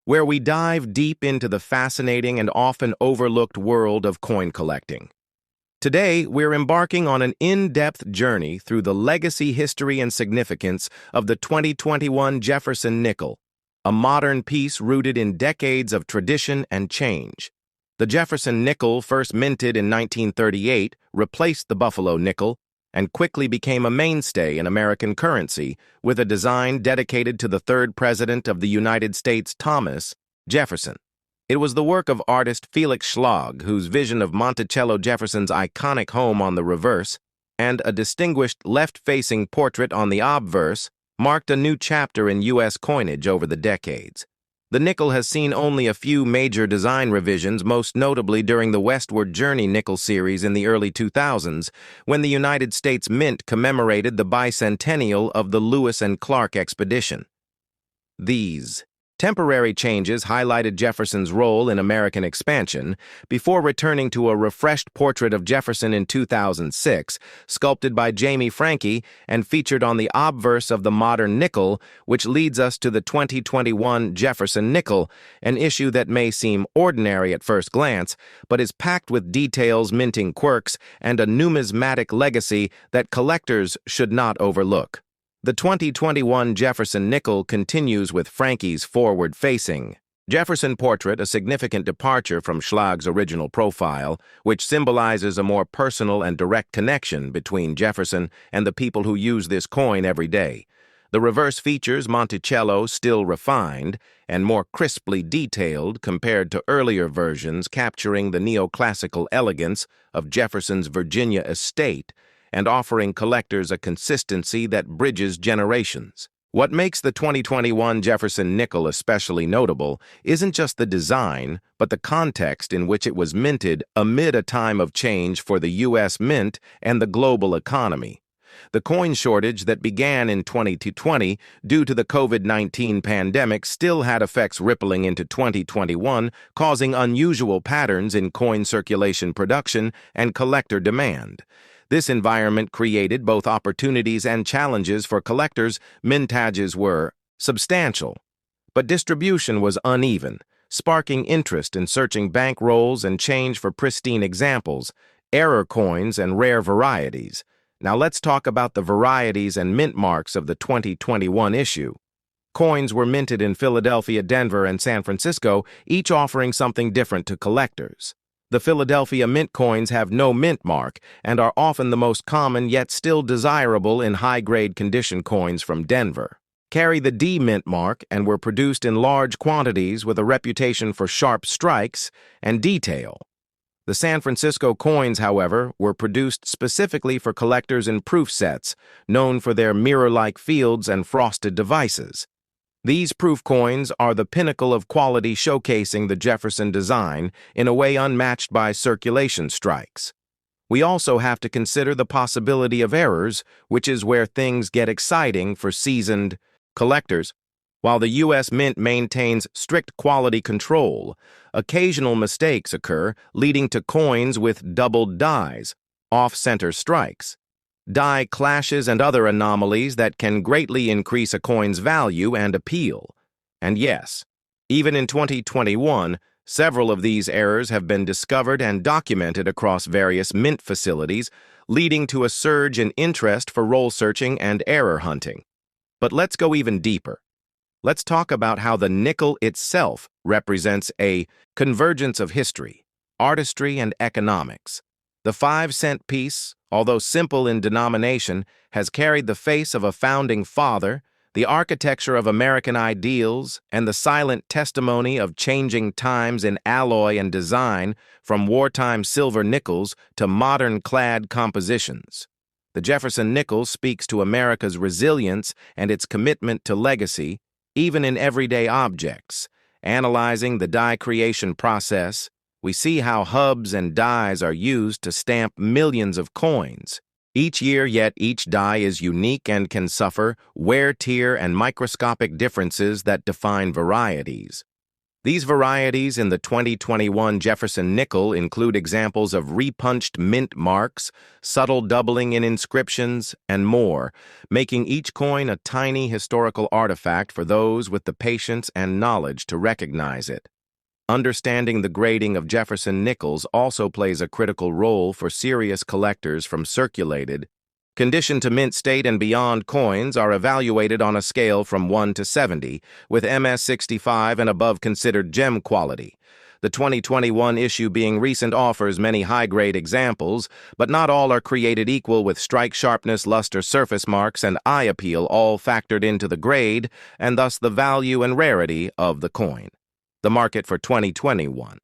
where we dive deep into the fascinating and often overlooked world of coin collecting. Today, we're embarking on an in-depth journey through the legacy, history, and significance of the 2021 Jefferson nickel, a modern piece rooted in decades of tradition and change. The Jefferson nickel, first minted in 1938, replaced the Buffalo nickel and quickly became a mainstay in American currency, with a design dedicated to the third president of the United States, Thomas Jefferson. It was the work of artist Felix Schlag, whose vision of Monticello Jefferson's iconic home on the reverse and a distinguished left-facing portrait on the obverse marked a new chapter in U.S. coinage over the decades. The nickel has seen only a few major design revisions, most notably during the Westward Journey nickel series in the early 2000s, when the United States Mint commemorated the bicentennial of the Lewis and Clark expedition. These temporary changes highlighted Jefferson's role in American expansion before returning to a refreshed portrait of Jefferson in 2006, sculpted by Jamie Franke and featured on the obverse of the modern nickel, which leads us to the 2021 Jefferson nickel, an issue that may seem ordinary at first glance, but is packed with details, minting quirks, and a numismatic legacy that collectors should not overlook. The 2021 Jefferson nickel continues with Franke's forward-facing Jefferson portrait, a significant departure from Schlag's original profile, which symbolizes a more personal and direct connection between Jefferson and the people who use this coin every day. The reverse features Monticello still refined and more crisply detailed compared to earlier versions, capturing the neoclassical elegance of Jefferson's Virginia estate and offering collectors a consistency that bridges generations. What makes the 2021 Jefferson nickel especially notable isn't just the design, but the context in which it was minted amid a time of change for the U.S. Mint and the global economy. The coin shortage that began in 2020 due to the COVID-19 pandemic still had effects rippling into 2021, causing unusual patterns in coin circulation production and collector demand. This environment created both opportunities and challenges for collectors. Mintages were substantial, but distribution was uneven, sparking interest in searching bank rolls and change for pristine examples, error coins, and rare varieties. Now let's talk about the varieties and mint marks of the 2021 issue. Coins were minted in Philadelphia, Denver, and San Francisco, each offering something different to collectors. The Philadelphia mint coins have no mint mark and are often the most common yet still desirable in high-grade condition coins from Denver. Carry the D mint mark and were produced in large quantities with a reputation for sharp strikes and detail. The San Francisco coins, however, were produced specifically for collectors in proof sets, known for their mirror-like fields and frosted devices. These proof coins are the pinnacle of quality, showcasing the Jefferson design in a way unmatched by circulation strikes. We also have to consider the possibility of errors, which is where things get exciting for seasoned collectors. While the U.S. Mint maintains strict quality control, occasional mistakes occur, leading to coins with doubled dies, off-center strikes, die clashes, and other anomalies that can greatly increase a coin's value and appeal. And yes, even in 2021, several of these errors have been discovered and documented across various mint facilities, leading to a surge in interest for roll searching and error hunting. But let's go even deeper. Let's talk about how the nickel itself represents a convergence of history, artistry, and economics. The 5-cent piece, although simple in denomination, has carried the face of a founding father, the architecture of American ideals, and the silent testimony of changing times in alloy and design, from wartime silver nickels to modern clad compositions. The Jefferson nickel speaks to America's resilience and its commitment to legacy, even in everyday objects. Analyzing the die creation process, we see how hubs and dies are used to stamp millions of coins each year, yet each die is unique and can suffer wear, tear, and microscopic differences that define varieties. These varieties in the 2021 Jefferson nickel include examples of repunched mint marks, subtle doubling in inscriptions, and more, making each coin a tiny historical artifact for those with the patience and knowledge to recognize it. Understanding the grading of Jefferson nickels also plays a critical role for serious collectors. From circulated, condition to mint state and beyond coins are evaluated on a scale from 1 to 70, with MS65 and above considered gem quality. The 2021 issue being recent offers many high-grade examples, but not all are created equal, with strike sharpness, luster, surface marks, and eye appeal all factored into the grade, and thus the value and rarity of the coin. The market for 2021.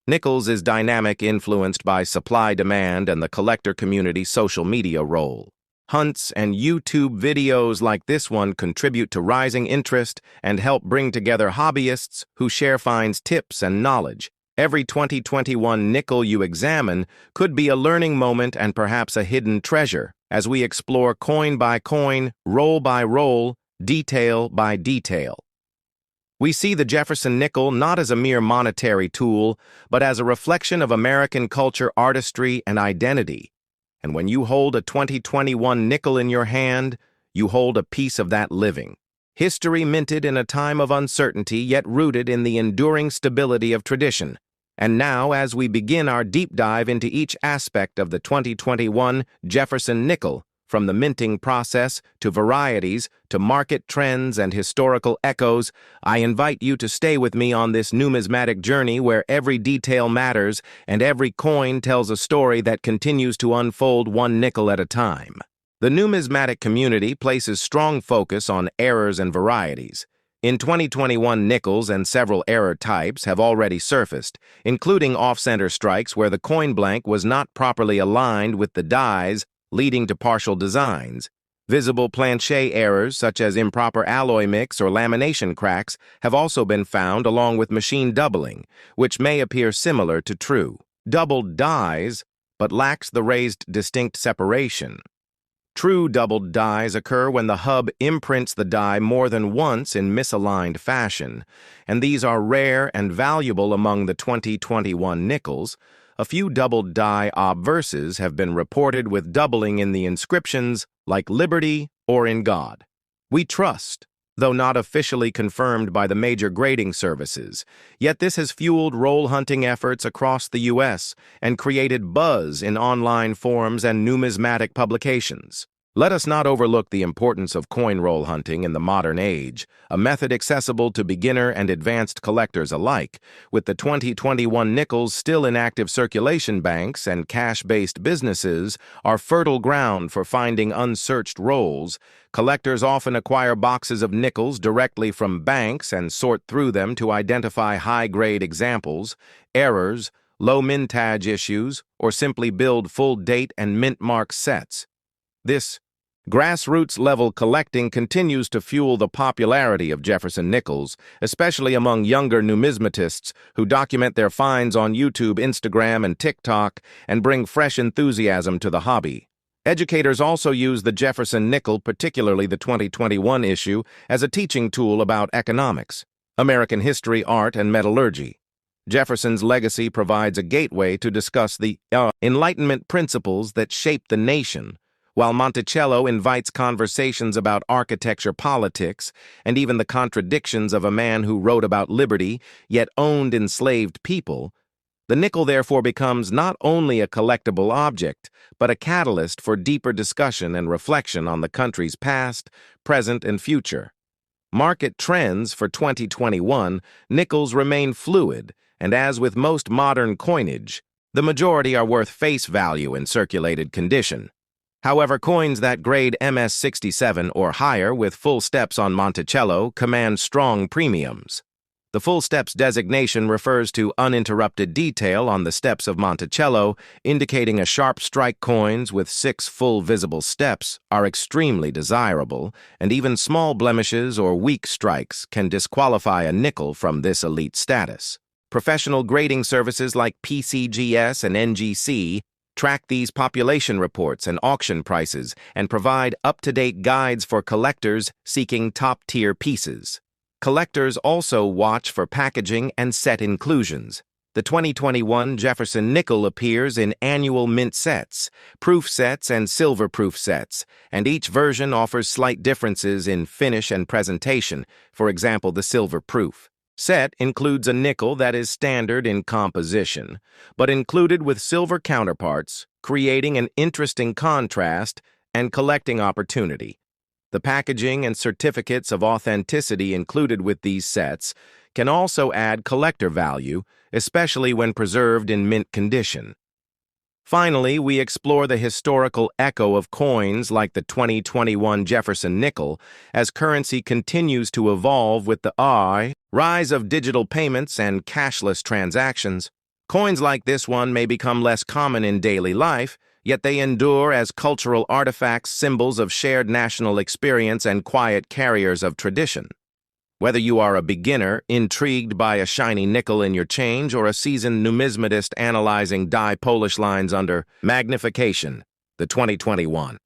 Nickels is dynamic, influenced by supply, demand, and the collector community's social media role. Hunts and YouTube videos like this one contribute to rising interest and help bring together hobbyists who share finds, tips, and knowledge. Every 2021 nickel you examine could be a learning moment and perhaps a hidden treasure as we explore coin by coin, roll by roll, detail by detail. We see the Jefferson nickel not as a mere monetary tool, but as a reflection of American culture, artistry, and identity. And when you hold a 2021 nickel in your hand, you hold a piece of that living history, minted in a time of uncertainty, yet rooted in the enduring stability of tradition. And now, as we begin our deep dive into each aspect of the 2021 Jefferson nickel, from the minting process to varieties to market trends and historical echoes, I invite you to stay with me on this numismatic journey where every detail matters and every coin tells a story that continues to unfold one nickel at a time. The numismatic community places strong focus on errors and varieties. In 2021, nickels and several error types have already surfaced, including off-center strikes where the coin blank was not properly aligned with the dies, leading to partial designs. Visible planchet errors, such as improper alloy mix or lamination cracks, have also been found, along with machine doubling, which may appear similar to true doubled dies, but lacks the raised distinct separation. True doubled dies occur when the hub imprints the die more than once in misaligned fashion, and these are rare and valuable among the 2021 nickels. A few doubled die obverses have been reported with doubling in the inscriptions, like Liberty or In God We Trust, though not officially confirmed by the major grading services. Yet this has fueled roll hunting efforts across the U.S. and created buzz in online forums and numismatic publications. Let us not overlook the importance of coin roll hunting in the modern age, a method accessible to beginner and advanced collectors alike. With the 2021 nickels still in active circulation, banks and cash-based businesses are fertile ground for finding unsearched rolls. Collectors often acquire boxes of nickels directly from banks and sort through them to identify high-grade examples, errors, low mintage issues, or simply build full date and mint mark sets. This grassroots-level collecting continues to fuel the popularity of Jefferson nickels, especially among younger numismatists who document their finds on YouTube, Instagram, and TikTok and bring fresh enthusiasm to the hobby. Educators also use the Jefferson nickel, particularly the 2021 issue, as a teaching tool about economics, American history, art, and metallurgy. Jefferson's legacy provides a gateway to discuss the Enlightenment principles that shaped the nation, while Monticello invites conversations about architecture, politics, and even the contradictions of a man who wrote about liberty, yet owned enslaved people. The nickel therefore becomes not only a collectible object, but a catalyst for deeper discussion and reflection on the country's past, present, and future. Market trends for 2021, nickels remain fluid, and as with most modern coinage, the majority are worth face value in circulated condition. However, coins that grade MS67 or higher with full steps on Monticello command strong premiums. The full steps designation refers to uninterrupted detail on the steps of Monticello, indicating a sharp strike. Coins with 6 full visible steps are extremely desirable, and even small blemishes or weak strikes can disqualify a nickel from this elite status. Professional grading services like PCGS and NGC track these population reports and auction prices and provide up-to-date guides for collectors seeking top-tier pieces. Collectors also watch for packaging and set inclusions. The 2021 Jefferson nickel appears in annual mint sets, proof sets, and silver proof sets, and each version offers slight differences in finish and presentation. For example, the silver proof set includes a nickel that is standard in composition, but included with silver counterparts, creating an interesting contrast and collecting opportunity. The packaging and certificates of authenticity included with these sets can also add collector value, especially when preserved in mint condition. Finally, we explore the historical echo of coins like the 2021 Jefferson nickel as currency continues to evolve with the rise of digital payments and cashless transactions. Coins like this one may become less common in daily life, yet they endure as cultural artifacts, symbols of shared national experience, and quiet carriers of tradition. Whether you are a beginner, intrigued by a shiny nickel in your change, or a seasoned numismatist analyzing die Polish lines under magnification, the 2021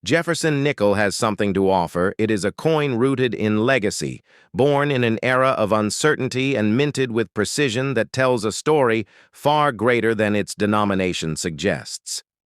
Jefferson nickel has something to offer. It is a coin rooted in legacy, born in an era of uncertainty and minted with precision that tells a story far greater than its denomination suggests.